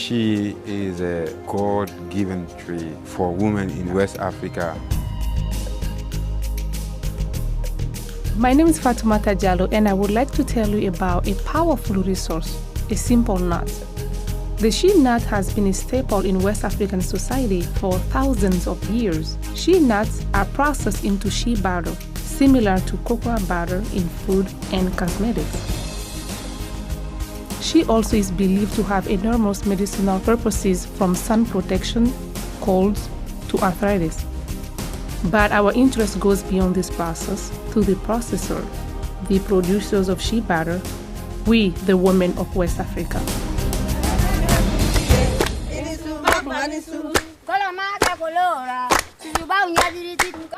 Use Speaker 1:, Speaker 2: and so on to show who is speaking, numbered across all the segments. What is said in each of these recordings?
Speaker 1: Shea is a God-given tree for women in West Africa.
Speaker 2: My name is Fatoumata Diallo, and I would like to tell you about a powerful resource, a simple nut. The shea nut has been a staple in West African society for thousands of years. Shea nuts are processed into shea butter, similar to cocoa butter in food and cosmetics. Shea also is believed to have enormous medicinal purposes, from sun protection, colds, to arthritis. But our interest goes beyond this process to the processor, the producers of shea butter, we, the women of West Africa.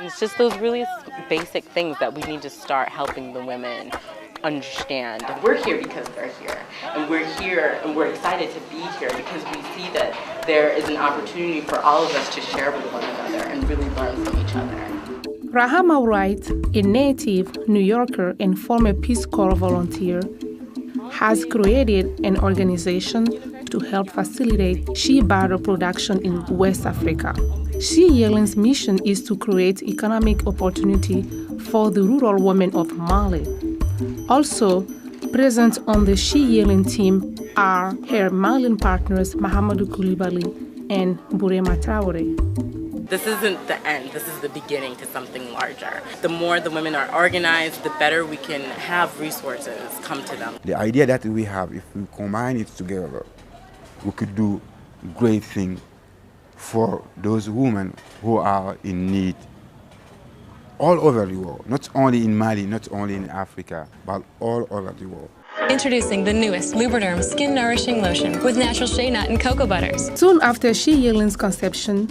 Speaker 3: It's just those really basic things that we need to start helping the women understand. We're here because they're here, and we're excited to be here because we see that there is an opportunity for all of us to share with one another and really learn from each other.
Speaker 2: Rahama Wright, a native New Yorker and former Peace Corps volunteer, has created an organization to help facilitate shea butter production in West Africa. Shea Yelin's mission is to create economic opportunity for the rural women of Mali. Also present on the Shea Yelin team are her Malian partners Mahamadou Koulibaly and Bourema Traoré.
Speaker 3: This isn't the end, this is the beginning to something larger. The more the women are organized, the better we can have resources come to them.
Speaker 1: The idea that we have, if we combine it together, we could do great things for those women who are in need all over the world, not only in Mali, not only in Africa, but all over the world.
Speaker 4: Introducing the newest Lubriderm Skin Nourishing Lotion with natural shea nut and cocoa butters.
Speaker 2: Soon after Shea Yelin's conception,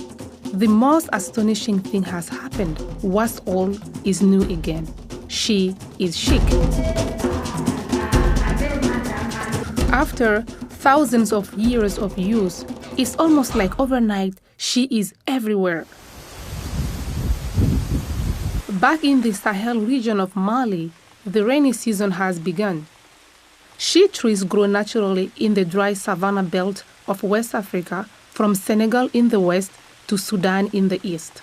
Speaker 2: the most astonishing thing has happened. What's old is new again. She is chic. After thousands of years of use, it's almost like overnight she is everywhere. Back in the Sahel region of Mali, the rainy season has begun. Shea trees grow naturally in the dry savanna belt of West Africa, from Senegal in the west to Sudan in the east.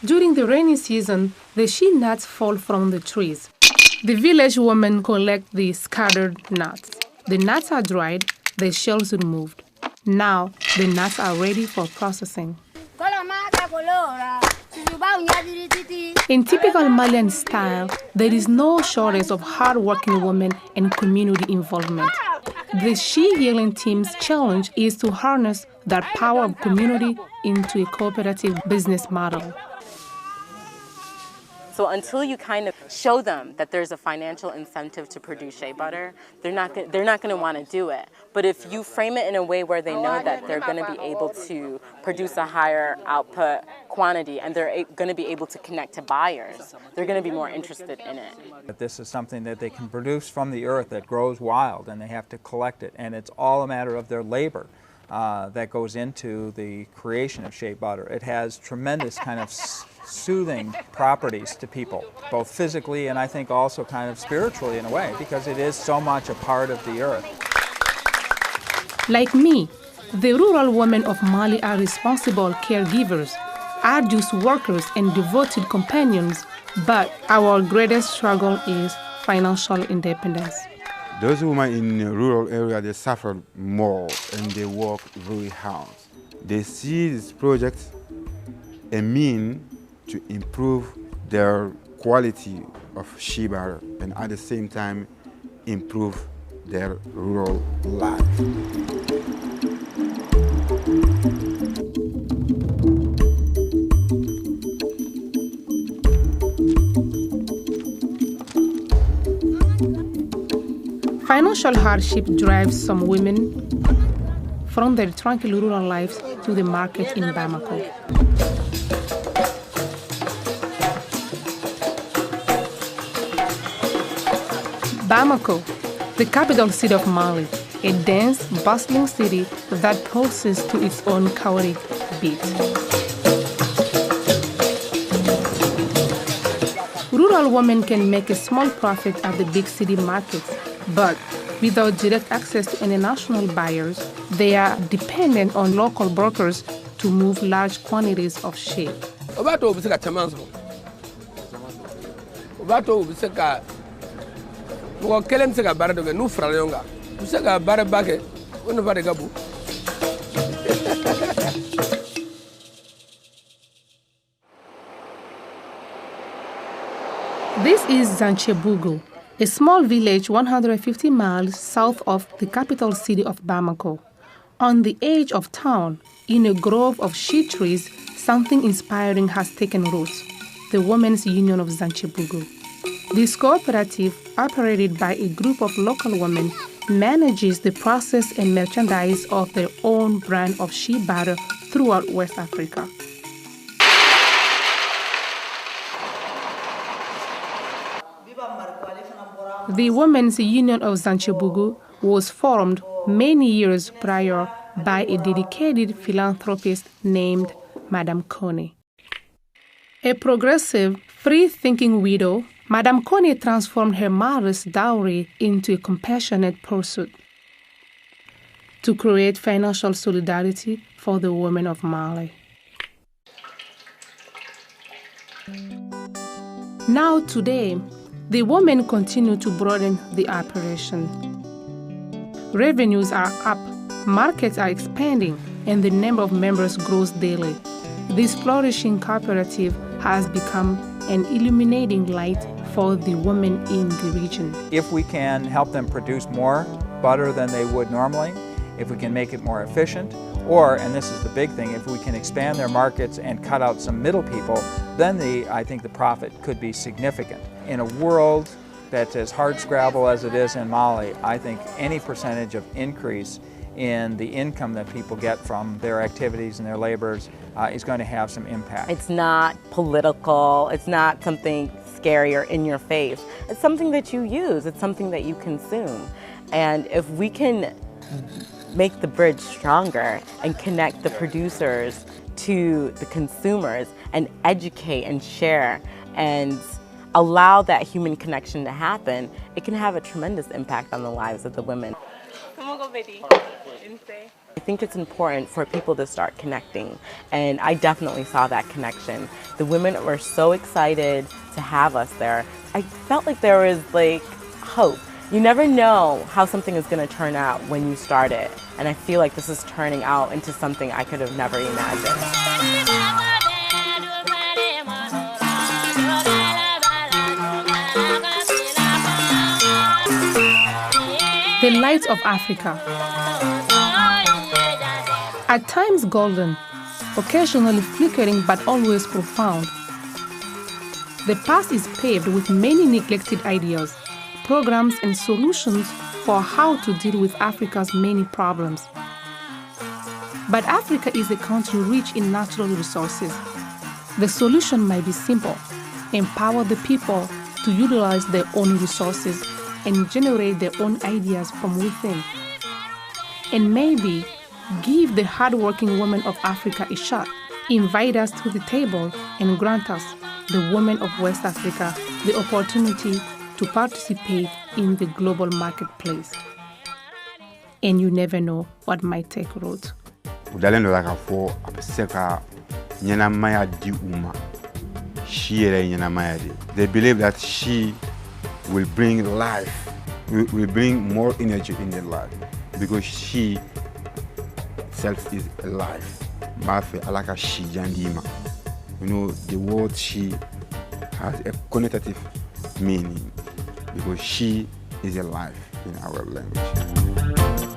Speaker 2: During the rainy season, the shea nuts fall from the trees. The village women collect the scattered nuts. The nuts are dried, the shells removed. Now, the nuts are ready for processing. In typical Malian style, there is no shortage of hard-working women and community involvement. The Shea Yelin team's challenge is to harness that power of community into a cooperative business model.
Speaker 3: So until you kind of show them that there's a financial incentive to produce shea butter, they're not going to want to do it. But if you frame it in a way where they know that they're going to be able to produce a higher output quantity and they're going to be able to connect to buyers, they're going to be more interested in it.
Speaker 5: This is something that they can produce from the earth that grows wild, and they have to collect it, and it's all a matter of their labor that goes into the creation of shea butter. It has tremendous kind of soothing properties to people, both physically and I think also kind of spiritually in a way, because it is so much a part of the earth.
Speaker 2: Like me, the rural women of Mali are responsible caregivers, arduous workers, and devoted companions, but our greatest struggle is financial independence.
Speaker 1: Those women in the rural area, they suffer more and they work very hard. They see this project a mean to improve their quality of shea butter and at the same time improve their rural life.
Speaker 2: Financial hardship drives some women from their tranquil rural lives to the market in Bamako. Bamako, the capital city of Mali, a dense, bustling city that pulses to its own chaotic beat. Rural women can make a small profit at the big city markets, but Without direct access to international buyers, they are dependent on local brokers to move large quantities of shea. This is Zanchebugo, a small village 150 miles south of the capital city of Bamako. On the edge of town, in a grove of shea trees, something inspiring has taken root: the Women's Union of Zanchebugo. This cooperative, operated by a group of local women, manages the process and merchandise of their own brand of shea butter throughout West Africa. The Women's Union of Zanchebugo was formed many years prior by a dedicated philanthropist named Madame Kone. A progressive, free-thinking widow, Madame Kone transformed her mother's dowry into a compassionate pursuit to create financial solidarity for the women of Mali. Now today, the women continue to broaden the operation. Revenues are up, markets are expanding, and the number of members grows daily. This flourishing cooperative has become an illuminating light for the women in the region.
Speaker 5: If we can help them produce more butter than they would normally, if we can make it more efficient, or, and this is the big thing, if we can expand their markets and cut out some middle people, then I think the profit could be significant. In a world that's as hardscrabble as it is in Mali, I think any percentage of increase in the income that people get from their activities and their labors is going to have some impact.
Speaker 3: It's not political, it's not something scary or in your face. It's something that you use, it's something that you consume. And if we can make the bridge stronger and connect the producers to the consumers and educate and share and allow that human connection to happen, it can have a tremendous impact on the lives of the women. I think it's important for people to start connecting, and I definitely saw that connection. The women were so excited to have us there. I felt like there was hope. You never know how something is going to turn out when you start it, and I feel like this is turning out into something I could have never imagined.
Speaker 2: The light of Africa. At times golden, occasionally flickering but always profound. The past is paved with many neglected ideas, programs and solutions for how to deal with Africa's many problems. But Africa is a country rich in natural resources. The solution might be simple: empower the people to utilize their own resources and generate their own ideas from within. And maybe give the hardworking women of Africa a shot. Invite us to the table and grant us, the women of West Africa, the opportunity to participate in the global marketplace. And you never know what might take root.
Speaker 1: They believe that she will bring life, will bring more energy in their life, because she self is alive. Alaka she jandima. You know, the word she has a connotative meaning, because she is alive in our language.